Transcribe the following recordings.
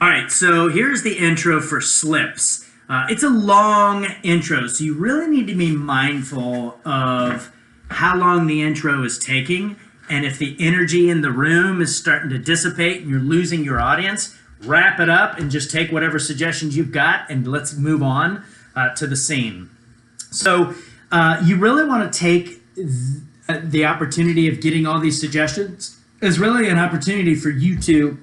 All right, so here's the intro for Slips. It's a long intro, so you really need to be mindful of how long the intro is taking. And if the energy in the room is starting to dissipate and you're losing your audience, wrap it up and just take whatever suggestions you've got and let's move on to the scene. So you really want to take the opportunity of getting all these suggestions as really an opportunity for you to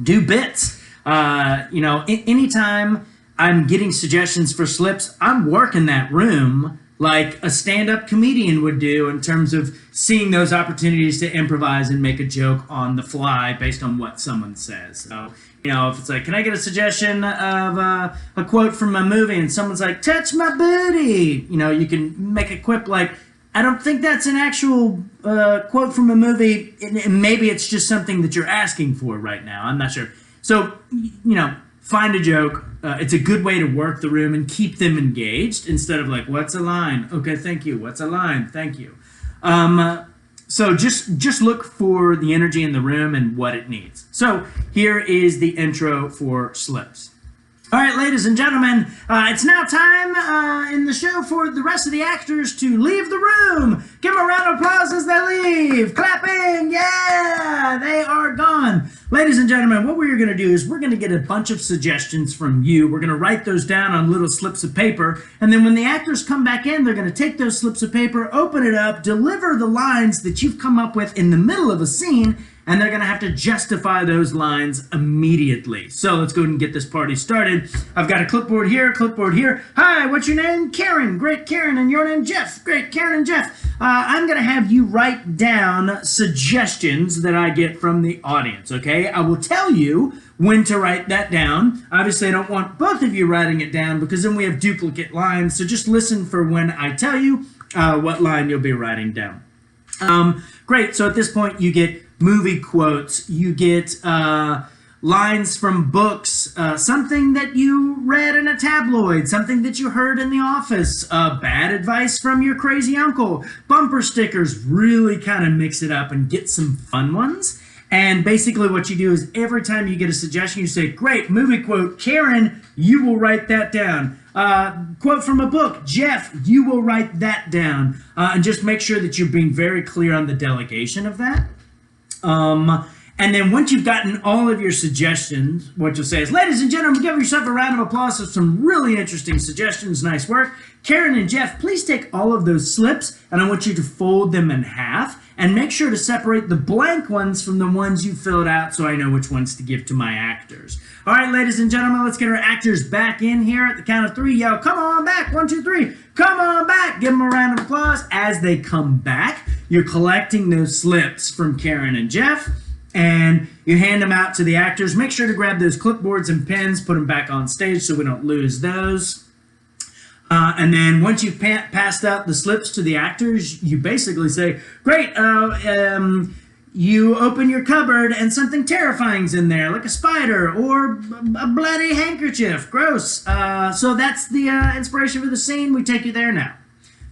do bits. Anytime I'm getting suggestions for slips, I'm working that room like a stand-up comedian would do in terms of seeing those opportunities to improvise and make a joke on the fly based on what someone says. So, if it's like, can I get a suggestion of a quote from a movie, and someone's like, touch my booty, you can make a quip like, I don't think that's an actual quote from a movie, and maybe it's just something that you're asking for right now. I'm not sure. So, find a joke. It's a good way to work the room and keep them engaged instead of like, what's a line? Okay, thank you. What's a line? Thank you. So just look for the energy in the room and what it needs. So here is the intro for Slips. All right, ladies and gentlemen, it's now time in the show for the rest of the actors to leave the room. Give them a round of applause as they leave. Clapping, yeah, they are gone. Ladies and gentlemen, what we're going to do is we're going to get a bunch of suggestions from you. We're going to write those down on little slips of paper, and then when the actors come back in, they're going to take those slips of paper, open it up, deliver the lines that you've come up with in the middle of a scene, and they're going to have to justify those lines immediately. So let's go ahead and get this party started. I've got a clipboard here, clipboard here. Hi, what's your name? Karen. Great, Karen. And your name? Jeff. Great, Karen and Jeff. I'm going to have you write down suggestions that I get from the audience, okay? I will tell you when to write that down. Obviously, I don't want both of you writing it down because then we have duplicate lines. So just listen for when I tell you what line you'll be writing down. Great. So at this point, you get movie quotes, you get lines from books, something that you read in a tabloid, something that you heard in the office, bad advice from your crazy uncle, bumper stickers. Really kind of mix it up and get some fun ones. And basically what you do is every time you get a suggestion, you say, great, movie quote, Karen, you will write that down. Quote from a book, Jeff, you will write that down. And just make sure that you're being very clear on the delegation of that. And then once you've gotten all of your suggestions, what you'll say is, ladies and gentlemen, give yourself a round of applause for some really interesting suggestions. Nice work. Karen and Jeff, please take all of those slips and I want you to fold them in half and make sure to separate the blank ones from the ones you filled out so I know which ones to give to my actors. All right, ladies and gentlemen, let's get our actors back in here. At the count of three, yell, come on back. 1, 2, 3. Come on back. Give them a round of applause. As they come back, you're collecting those slips from Karen and Jeff, and you hand them out to the actors. Make sure to grab those clipboards and pens, put them back on stage so we don't lose those. And then once you've passed out the slips to the actors, you basically say, great, you open your cupboard and something terrifying's in there, like a spider or a bloody handkerchief. Gross. So that's the inspiration for the scene. We take you there now.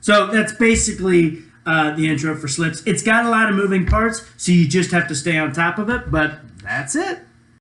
So that's basically the intro for Slips. It's got a lot of moving parts, so you just have to stay on top of it, but that's it.